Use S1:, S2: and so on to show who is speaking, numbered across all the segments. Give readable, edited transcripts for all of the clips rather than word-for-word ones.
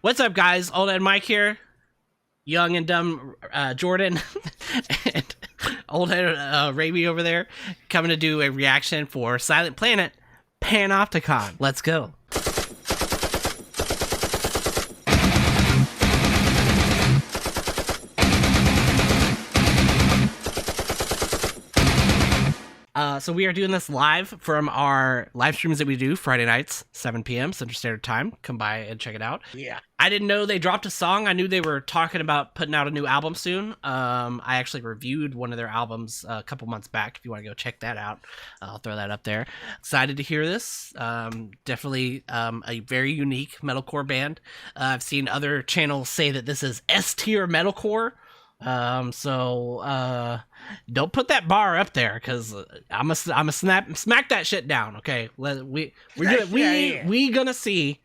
S1: What's up, guys? Old Ed Mike here. Young and dumb Jordan. And old head Raby over there. Coming to do a reaction for Silent Planet Panopticon. Let's go. So we are doing this live from our live streams that we do Friday nights, 7 p.m. Central Standard Time. Come by and check it out.
S2: Yeah.
S1: I didn't know they dropped a song. I knew they were talking about putting out a new album soon. I actually reviewed one of their albums a couple months back. If you want to go check that out, I'll throw that up there. Excited to hear this. Definitely a very unique metalcore band. I've seen other channels say that this is S-tier metalcore. Don't put that bar up there, because I'm a smack that shit down. Okay, we gonna see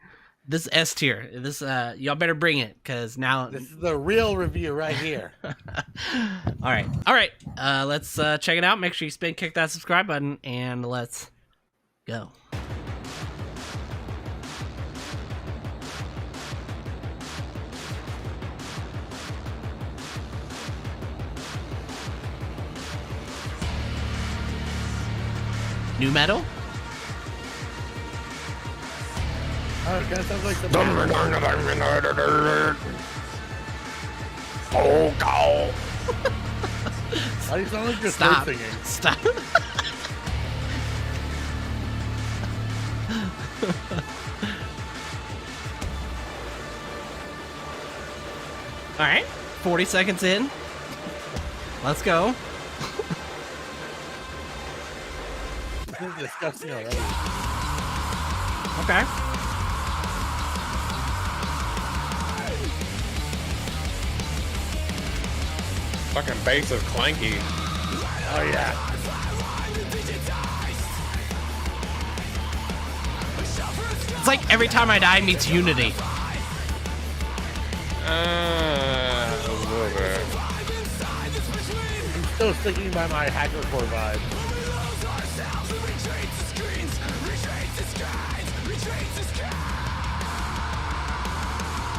S1: this S tier. This y'all better bring it, because now
S2: this is the real review right here.
S1: all right. Let's check it out. Make sure you kick that subscribe button, and let's go. New metal?
S2: Oh, it kind of sounds like the
S3: Oh, God.
S2: Why do you sound like you're
S1: Stop.
S2: singing?
S1: Stop. All right, 40 seconds in. Let's go.
S2: This is disgusting already.
S1: Okay.
S3: Fucking bass is clanky.
S2: Oh, yeah.
S1: It's like Every Time I Die meets Unity.
S3: A little bit.
S2: I'm still sticking by my hackercore vibe.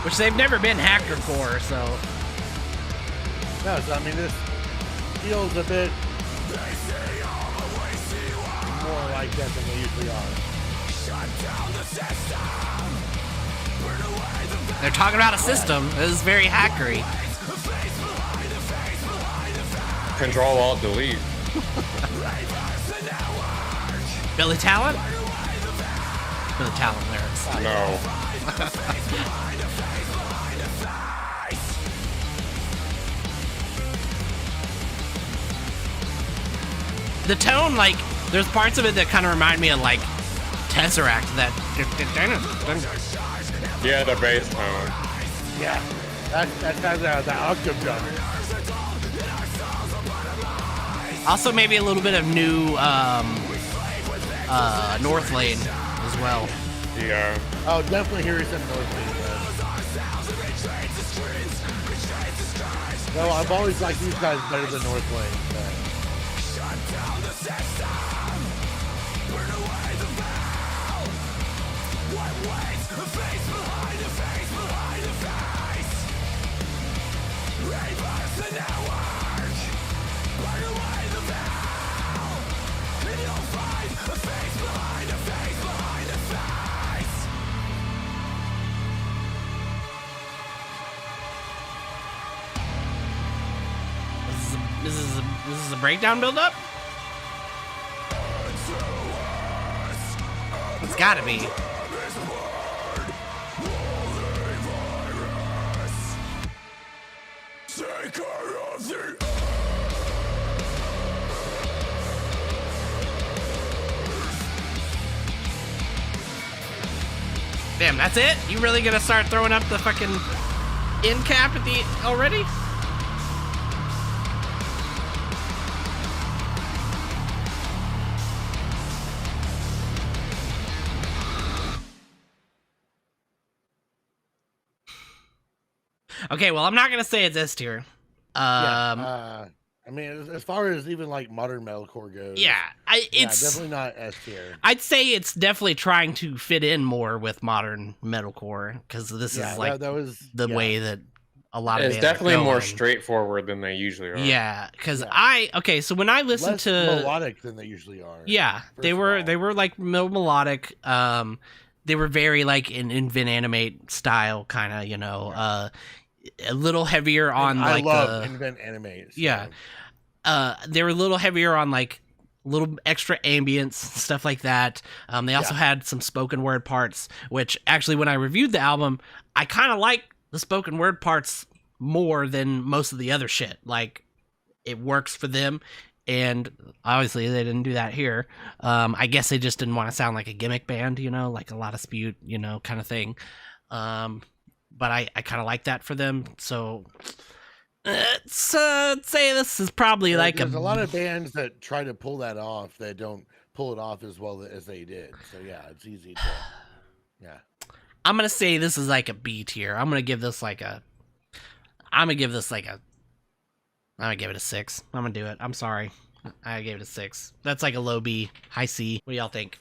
S1: Which they've never been hackercore, so.
S2: No, so I mean, this feels a bit more like that than they usually are.
S1: They're talking about a system. This is very hackery.
S3: Control Alt Delete.
S1: Billy Talent? Billy Talent lyrics.
S3: No.
S1: The tone, like, there's parts of it that kind of remind me of, like, Tesseract. That.
S3: Yeah, the bass tone.
S2: Yeah. That has the octave drum.
S1: Also, maybe a little bit of new North Lane as well.
S3: Yeah.
S2: Oh, definitely hearing some North Lane. No, I've always liked these guys better than North Lane.
S1: This is a breakdown build-up? It's gotta be. Damn, that's it? You really gonna start throwing up the fucking end cap at the already? Okay, well, I'm not gonna say it's S tier.
S2: I mean, as far as even like modern metalcore goes,
S1: Yeah, it's
S2: definitely not S tier.
S1: I'd say it's definitely trying to fit in more with modern metalcore because this is like
S2: that was
S1: the way that a lot of
S3: It's
S1: bands are
S3: definitely more
S1: going.
S3: straightforward than they usually are.
S1: Yeah, because
S2: Yeah.
S1: so when I listen
S2: less
S1: to
S2: melodic than they usually are.
S1: yeah, they were like melodic. They were very like in Vin Animate style, kind of, a little heavier on
S2: I
S1: like
S2: love Invent Animate. So.
S1: Yeah, they were a little heavier on like little extra ambience, stuff like that. They also had some spoken word parts, which actually when I reviewed the album, I kind of like the spoken word parts more than most of the other shit. Like, it works for them, and obviously they didn't do that here. I guess they just didn't want to sound like a gimmick band, like a lot of spewed, kind of thing. But I kind of like that for them, so let's say this is probably like
S2: there's a lot of bands that try to pull that off that don't pull it off as well as they did. So yeah, it's easy to
S1: I'm gonna say this is like a B tier. I'm gonna give this like a I'm gonna give it a 6. I'm gonna do it. I'm sorry, I gave it a 6. That's like a low B, high C. What do y'all think?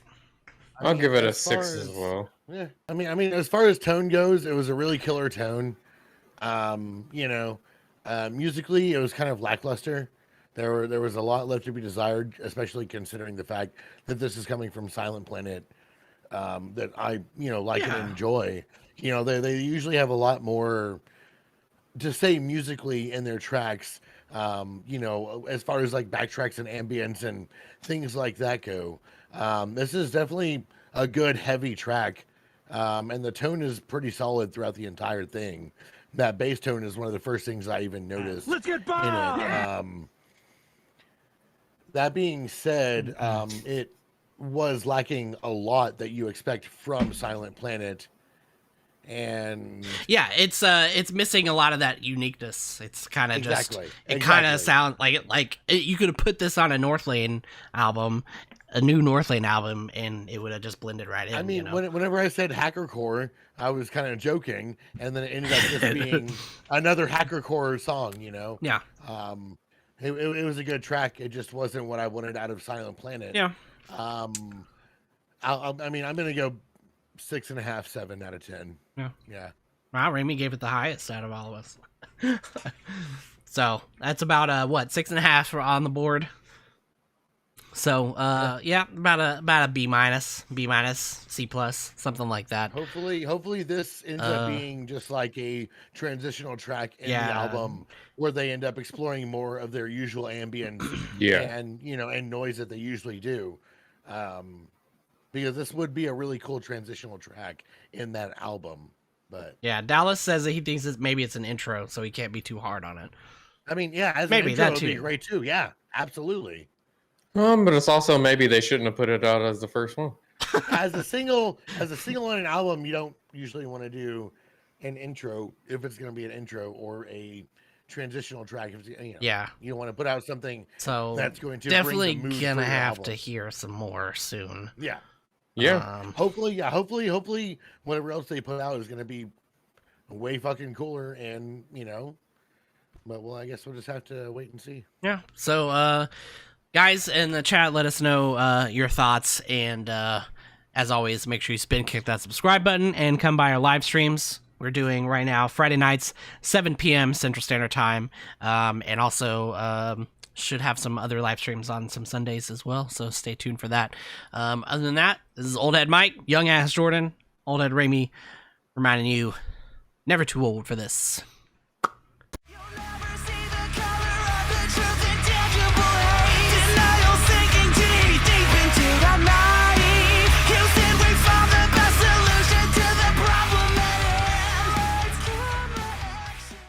S3: I'll give it a 6 as well.
S2: Yeah, I mean, as far as tone goes, it was a really killer tone. Musically, it was kind of lackluster. There was a lot left to be desired, especially considering the fact that this is coming from Silent Planet, that I like and enjoy. They usually have a lot more to say musically in their tracks. As far as like backtracks and ambience and things like that go. This is definitely a good heavy track, and the tone is pretty solid throughout the entire thing. That bass tone is one of the first things I even noticed.
S4: Let's get by.
S2: In it. That being said, it was lacking a lot that you expect from Silent Planet, and
S1: yeah, it's missing a lot of that uniqueness. It's kind of kind of sounds like you could have put this on a Northlane album, a new Northlane album, and it would have just blended right in.
S2: I mean, whenever I said hackercore, I was kind of joking, and then it ended up just being another hackercore song.
S1: Yeah.
S2: It was a good track. It just wasn't what I wanted out of Silent Planet.
S1: Yeah.
S2: I'm gonna go 6.5, 7 out of 10. Yeah.
S1: Wow, Remy gave it the highest out of all of us. So that's about 6.5 on the board. So about a B minus, C plus, something like that.
S2: Hopefully this ends up being just like a transitional track in the album where they end up exploring more of their usual ambient and noise that they usually do. Because this would be a really cool transitional track in that album. But
S1: yeah, Dallas says that he thinks maybe it's an intro, so he can't be too hard on it.
S2: I mean, yeah, as
S1: maybe
S2: an intro,
S1: that
S2: would
S1: too.
S2: be great too. Yeah, absolutely.
S3: But it's also maybe they shouldn't have put it out as the first one.
S2: As a single on an album, you don't usually want to do an intro if it's going to be an intro or a transitional track. If you don't want to put out something that's going to
S1: definitely
S2: bring the mood
S1: gonna
S2: for your
S1: have
S2: album.
S1: to hear some more soon.
S3: Yeah.
S2: Hopefully, whatever else they put out is going to be way fucking cooler, and but I guess we'll just have to wait and see.
S1: Yeah. So, guys in the chat, let us know your thoughts, and as always, make sure you kick that subscribe button and come by our live streams. We're doing right now Friday nights, 7 p.m. Central Standard Time, and also should have some other live streams on some Sundays as well, so stay tuned for that. Other than that, this is Old Head Mike, Young Ass Jordan, Old Head Ramy, reminding you, never too old for this.